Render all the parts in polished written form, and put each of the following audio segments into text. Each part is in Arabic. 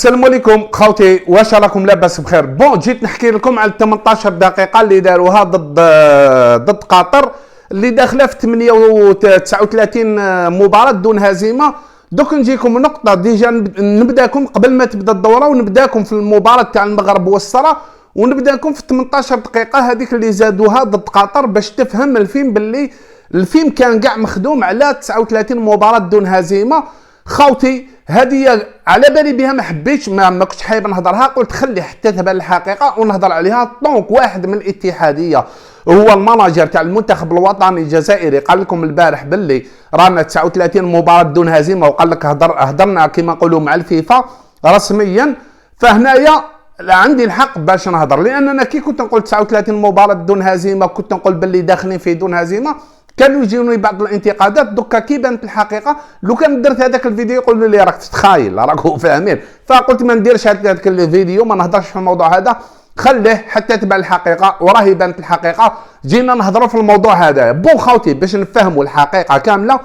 السلام عليكم خوتي، واش راكم لاباس بخير؟ بون جيت نحكي لكم على 18 دقيقه اللي داروها ضد قطر اللي داخله في 39 مباراه دون هزيمه. دوك نجيكم نقطه ديجا نبداكم قبل ما تبدا الدوره، ونبداكم في المباراه تاع المغرب والصرا، ونبداكم في 18 دقيقه هذيك اللي زادوها ضد قطر باش تفهم الفيلم باللي الفيلم كان كاع مخدوم على 39 مباراه دون هزيمه. خوتي هذه على بالي بها، ما حبيتش ما كنتش حايب نهضرها، قلت خلي حتى تبان الحقيقه ونهضر عليها. طونك واحد من الاتحاديه هو الماناجر تاع المنتخب الوطني الجزائري قال لكم البارح باللي رانا 39 مباراه دون هزيمه، وقال لك هضرنا كما نقولوا مع الفيفا رسميا. فهنايا عندي الحق باش نهضر، لاننا كي كنت نقول 39 مباراه دون هزيمه كنت نقول باللي داخلين في دون هزيمه، كانوا يجيوني بعض الانتقادات. دوكا كي بانت الحقيقه، لو كان درت هذاك الفيديو يقولوا لي راك تتخايل راكم فاهمين، فقلت ما نديرش هذاك الفيديو، ما نهضرش في الموضوع هذا، خليه حتى تبان الحقيقه. وراهي بانت الحقيقه، جينا نهضروا في الموضوع هذا. بون خوتي باش نفهموا الحقيقه كامله،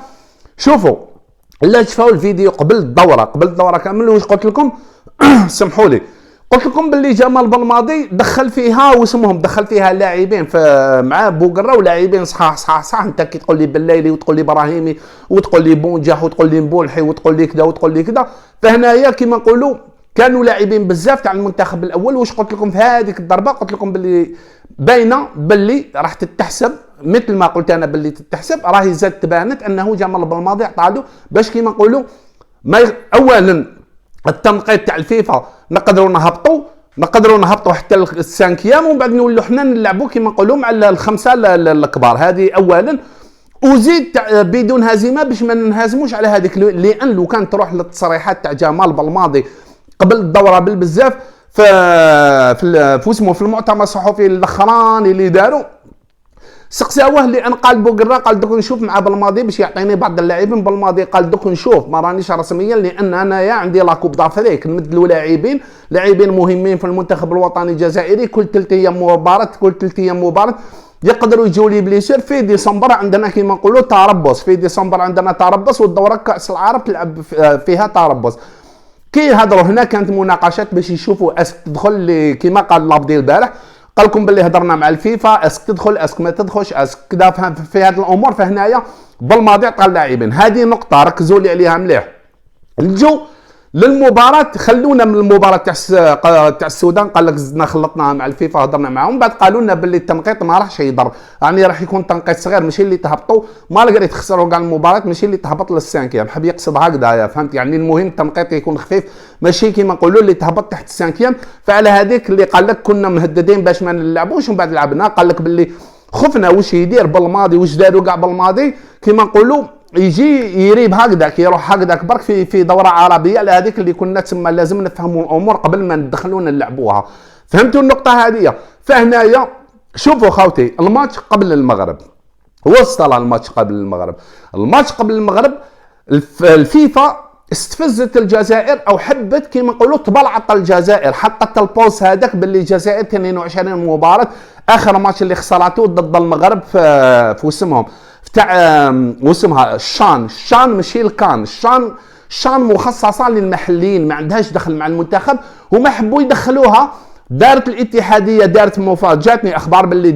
شوفوا لا تشوفوا الفيديو قبل الدوره كامل. واش قلت لكم؟ سمحوا لي، قلت لكم باللي جمال بلماضي دخل فيها واسمهم، دخل فيها لاعبين مع بوقره ولاعبين صح. انت كي تقول لي بالليلي وتقول لي ابراهيمي وتقول لي بونجاح وتقول لي مبولحي وتقول لي كذا وتقول لي كذا، فهنايا كيما نقولوا كانوا لاعبين بزاف تاع المنتخب الاول. واش قلت لكم في هذيك الضربه؟ قلت لكم باللي باينه باللي راح تتحسب، مثل ما قلت انا باللي تتحسب، راهي زاد تبانت انه جمال بلماضي عطالو باش كيما نقولوا اولا التنقيط تاع الفيفا نقدروا نهبطوا حتى السانكيام، ومن بعد نولوا حنا نلعبوا كيما نقولوا مع الخمسه الكبار. هذه اولا. وزيد بدون هزيمه باش ما ننهزموش على هذيك، لان لو كان تروح للتصريحات تاع جمال بلماضي قبل الدوره بالبزاف في المؤتمر الصحفي الاخراني اللي داروا، سقساوه لان قال بوقرا قال دوك نشوف مع بلماضي باش يعطيني بعض اللاعبين. بلماضي قال دوك نشوف، ما رانيش رسميا لان انايا عندي لاكوب دافريك نمدلوا لاعبين مهمين في المنتخب الوطني الجزائري. كل 3 ايام مباراه يقدروا يجوا لي بليسير. في ديسمبر عندنا كيما نقولوا تربص، والدوره كاس العرب تلعب فيها تربص. كي هضروا هنا كانت مناقشات باش يشوفوا اسك تدخل كيما قال لابدي البارح، قال لكم باللي هضرنا مع الفيفا اسك تدخل اسك ما تدخلش اسك كذا في هذه الامور. فهنايا بالماضي عطى اللاعبين، هذه نقطه ركزوا لي عليها مليح. نجو للمباراه، خلونا من المباراه تاع السودان، قال لك زدنا خلطناها مع الفيفا هضرنا معاهم، بعد قالوا لنا باللي التنقيط ما راحش يضر، يعني راح يكون تنقيط صغير، ماشي اللي تهبطوا مالغري تخسروا كاع المباراه، ماشي اللي تهبط للسانكيام. حب يقصد هكذا، فهمت يعني؟ المهم التنقيط يكون خفيف، ماشي كيما نقولوا اللي تهبط تحت السانكيام. فعلى هذيك اللي قال لك كنا مهددين باش ما نلعبوش، ومن بعد لعبنا. قال لك باللي خفنا واش يدير بالماضي، واش داروا كاع بالماضي كيما نقولوا يجي يريب هكذاك، يروح هكذاك برك في دوره عربيه. على هذيك اللي كنا تسمى لازم نفهموا الامور قبل ما ندخلونا نلعبوها. فهمتوا النقطه هذه؟ فهنايا شوفوا خوتي، الماتش قبل المغرب وصل الماتش قبل المغرب الفيفا استفزت الجزائر، او حبت كيما نقولوا تبلعط الجزائر، حطت البوس هذاك باللي الجزائر 22 مباراه، اخر ماتش اللي خسرته ضد المغرب في وسمهم تاع واسمها الشان ماشي الكان، الشان مخصصه للمحليين، ما عندهاش دخل مع المنتخب، وما حبوا يدخلوها. دارت الاتحاديه دارت جاتني اخبار باللي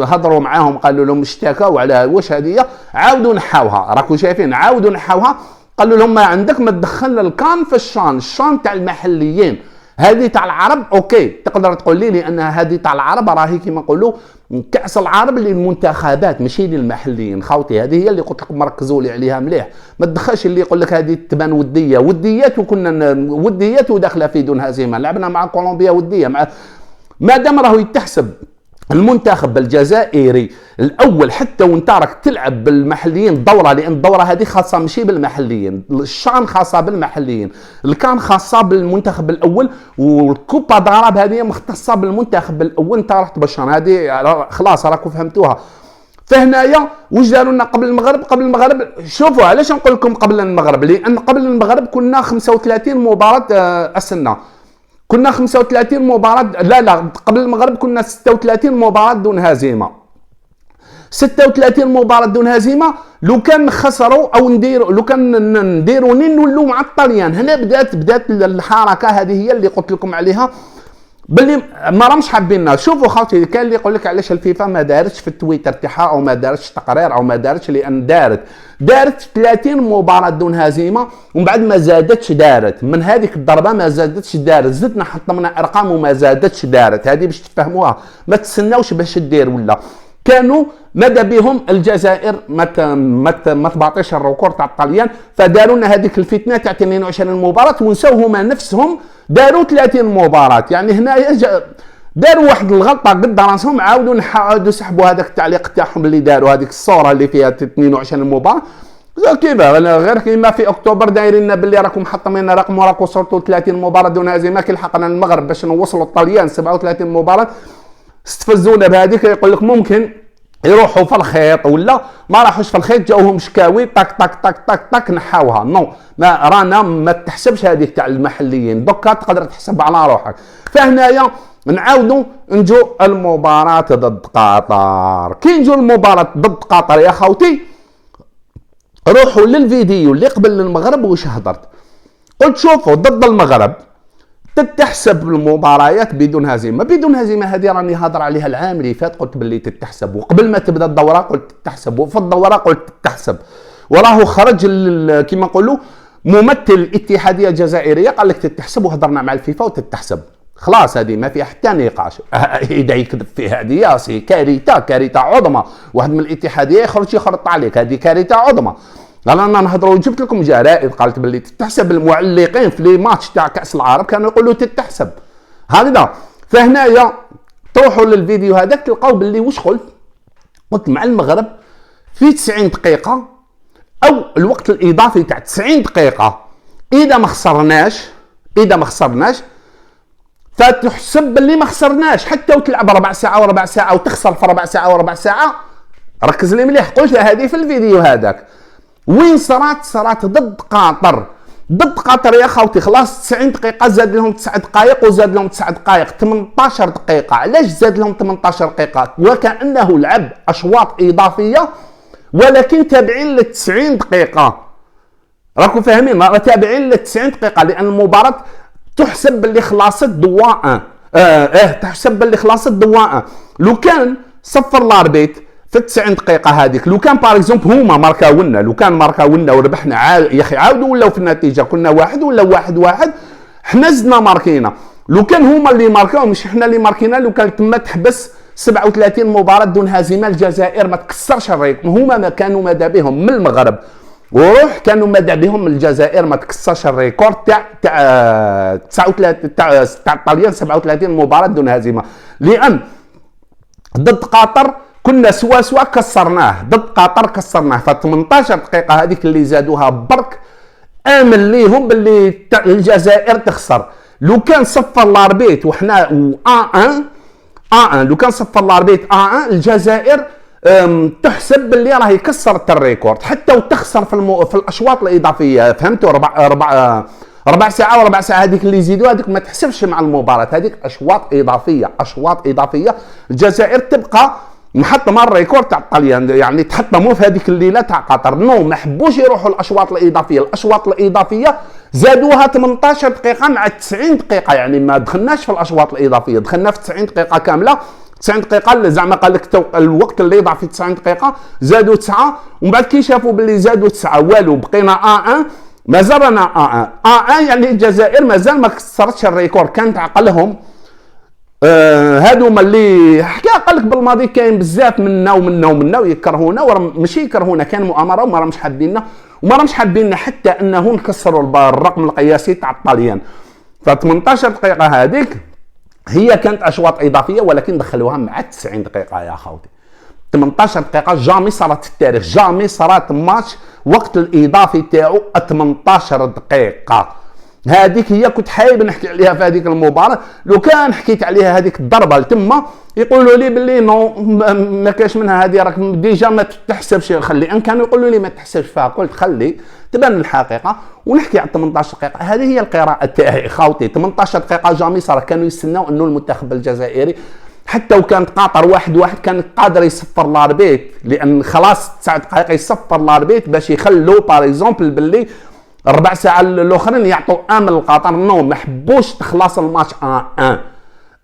هضروا معاهم، قالوا لهم اشتكوا على واش هذه، عاودوا نحاوها، راكم شايفين عاودوا نحاوها. قالوا لهم ما عندك ما تدخل الكان في الشان تاع المحليين، هذه تاع العرب اوكي تقدر تقول لي لان هذه تاع العرب راهي كيما نقولوا كاس العرب للمنتخبات ماشي للمحليين. خوتي هذه هي اللي قلت لكم ركزوا لي عليها مليح، ما تدخلش اللي يقول لك هذه تبان وديات وكنا وديات وداخله في دون هزيمه. لعبنا مع كولومبيا وديه، ما دام راهو يتحسب المنتخب الجزائري الاول حتى وانت راك تلعب بالمحليين دوره، لان الدوره هذه خاصه ماشي بالمحليين، الشان خاصه بالمحليين، الكان خاصه بالمنتخب الاول، والكوبا داراب هذه مختصه بالمنتخب الاول. انت راح تبشر هذه خلاص راكم فهمتوها. فهنايا واش داروا لنا قبل المغرب؟ شوفوا علاش نقول لكم قبل المغرب، لان قبل المغرب كنا 35 مباراه اسنا، كنا 35 مباراة، لا قبل المغرب كنا 36 مباراة دون هزيمة. 36 مباراة دون هزيمة. لو كان خسروا او نديروا، لو كان نديروا نولوا مع الطليان. هنا بدات الحركه هذه هي اللي قلت لكم عليها باللي ما راهمش حابيننا. شوفوا خاوتي، كان اللي يقول لك علاش الفيفا ما دارتش في التويتر تاعها او ما دارتش تقرير او ما دارتش، لان دارت 30 مباراه دون هزيمه ومن بعد ما زادتش دارت. من هذيك الضربه ما زادتش دارت، زدنا حطمنا ارقام وما زادتش دارت. هذه باش تفهموها، ما تسناوش باش دير ولا كانوا ماذا بهم الجزائر ما تباطيش الركور تاع الطليان، فداروا لنا هذيك الفتنه تاع 22 مباراه ونساو هما نفسهم داروا 30 مباراه. يعني هنايا داروا واحد الغلطه قد راسهم، عاودوا سحبوا هذاك التعليق تاعهم اللي داروا هذيك الصوره اللي فيها 22 مباراه كيف غير كيما في اكتوبر دايرين باللي راكم محطمين رقم وراكم وصلتوا 30 مباراه دون هزيمه. كي لحقنا المغرب باش نوصلوا الطليان 37 مباراه استفزونا بهذيك. يقول لك ممكن يروحوا في الخيط ولا ما راحوش في الخيط، جاوهم شكاوي طق طق طق طق طق نحاوها. نو ما رانا ما تحسبش هذيك تاع المحليين، دوكا تقدر تحسب على روحك. فهنايا نعاودوا نجو المباراة ضد قطر. كي نجو المباراة ضد قطر يا خوتي، روحوا للفيديو اللي قبل المغرب واش هضرت. قلت شوفوا ضد المغرب تتحسب المباريات بدون هزيمه. بدون هزيمه هذه راني هضر عليها العام اللي فات، قلت باللي تتحسب، وقبل ما تبدا الدوره قلت تتحسب، وفي الدوره قلت تتحسب. وراه خرج كما نقولوا ممثل الاتحاديه الجزائريه قال لك تتحسب، وهضرنا مع الفيفا وتتحسب. خلاص هذه ما فيها حتى نقاش. اذا يكذب فيها هذه ياسي كارثه عظمى. واحد من الاتحاديه يخرج يخرط عليك، هذه كارثه عظمى. رانا نهضروا، جبت لكم جرائد قالت باللي تتحسب. المعلقين في لي ماتش تاع كاس العرب كانوا يقولوا تتحسب هكذا. فهنايا تروحوا للفيديو هذاك تلقاو باللي واش قلت مع المغرب في 90 دقيقه او الوقت الاضافي تاع 90 دقيقه اذا ما خسرناش فتحسب باللي ما خسرناش. حتى وتلعب ربع ساعه وربع ساعه وتخسر في ربع ساعه وربع ساعه. ركز لي مليح، قلت هذه في الفيديو هذاك. وين صارت ضد قطر يا خوتي. خلاص 90 دقيقه زاد لهم 9 دقائق وزاد لهم 9 دقائق 18 دقيقه. علاش زاد لهم 18 دقيقه؟ وكانه لعب اشواط اضافيه ولكن تابعين ل 90 دقيقه. راكم فاهمين؟ تابعين ل 90 دقيقه، لان المباراه تحسب باللي خلاصت دواء. تحسب باللي خلاصت دواء. لو كان صفر الاربيت في 90 دقيقه هذيك، لو كان باغ اكزومبل هما ماركاونا، لو كان ماركاونا وربحنا يا اخي عاودوا ولاو في النتيجه، كنا واحد ولا واحد حنا زدنا ماركينا. لو كان هما اللي ماركاو مش حنا اللي ماركينا، لو كان تما تحبس 37 مباراه دون هزيمه. الجزائر ما تكسرش الريتم. هما ما كانوا ماذا بهم من المغرب وروح كانوا ماذا بهم الجزائر ما تكسرش الريكورد تاع 39 تاع الطليان 37 مباراه دون هزيمه. لان ضد قطر كنا سوا كسرناه، ضد قطر كسرناه. ف 18 دقيقه هذيك اللي زادوها برك امن ليهم باللي الجزائر تخسر. لو كان صفر الاربيت وحنا لو كان صفر الاربيت الجزائر تحسب باللي راهي كسرت الريكورد حتى وتخسر في الاشواط الاضافيه. فهمتوا؟ ربع ساعه وربع ساعه هذيك اللي يزيدوا هذيك ما تحسبش مع المباراه، هذيك اشواط اضافيه. الجزائر تبقى محطمه الريكورد تاع الطليان، يعني تحطموا في هذيك الليله تاع قطر. ما حبوش يروحوا الاشواط الاضافيه زادوها 18 دقيقه مع 90 دقيقه. يعني ما دخلناش في الاشواط الاضافيه، دخلنا في 90 دقيقه كامله. 90 دقيقه زعما قال لك الوقت اللي يضع في 90 دقيقه زادوا 9، ومن بعد كي شافوا باللي زادوا 9 والو بقينا مازال رانا يعني الجزائر مازال ما كسرتش الريكورد. كانت عقلهم هادوما اللي حكى قال لك بالماضي كاين بزاف منا ويكرهونا، ماشي يكرهونا، كان مؤامره وما راهمش حابيننا حتى انه نكسروا الرقم القياسي تاع الطليان. ف 18 دقيقه هذيك هي كانت اشواط اضافيه ولكن دخلوها مع 90 دقيقه يا خوتي. 18 دقيقه جامي صارت في التاريخ، جامي صارت ماتش وقت الاضافي تاعو 18 دقيقه. هذيك هي كنت حايب نحكي عليها في هذيك المباراه. لو كان حكيت عليها هذيك الضربه لتما يقولوا لي باللي ما كاش منها، هذه راك ديجا ما تحسبش. خلي ان كانوا يقولوا لي ما تحسبش فيها، قلت خلي تبان الحقيقه ونحكي على 18 دقيقه. هذه هي القراءه تاعي خوتي. 18 دقيقه جامي صار كانوا يستناو انه المنتخب الجزائري حتى وكانت قاطر واحد كان قادر يصفر لاربيت، لان خلاص 9 دقائق يصفر لاربيت باش يخلو باغ اكزومبل باللي ربع ساعه الاخرين يعطوا امن للقطر. نو، ما حبوش تخلص الماتش 1-1،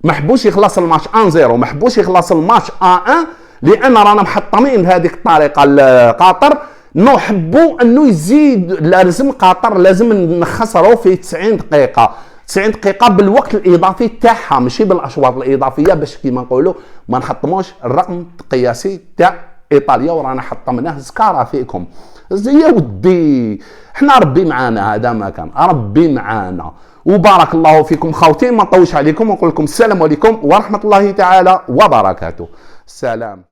ما حبوش يخلص الماتش 1-0، ما حبوش يخلص الماتش 1-1 لان رانا محطمين بهذيك الطريقه القطر. نو، حبوا انه يزيد، لازم قطر لازم نخسروا في 90 دقيقه، 90 دقيقه بالوقت الاضافي تاعها، ماشي بالاشواط الاضافيه، باش كيما نقولوا ما نحطموش الرقم القياسي تاع ايطاليا ورانا حطمناه زكاره فيكم. يا ودي احنا ربي معانا، هذا ما كان، ربي معانا. وبارك الله فيكم خوتي، ما نطولش عليكم ونقول لكم السلام عليكم ورحمه الله تعالى وبركاته. سلام.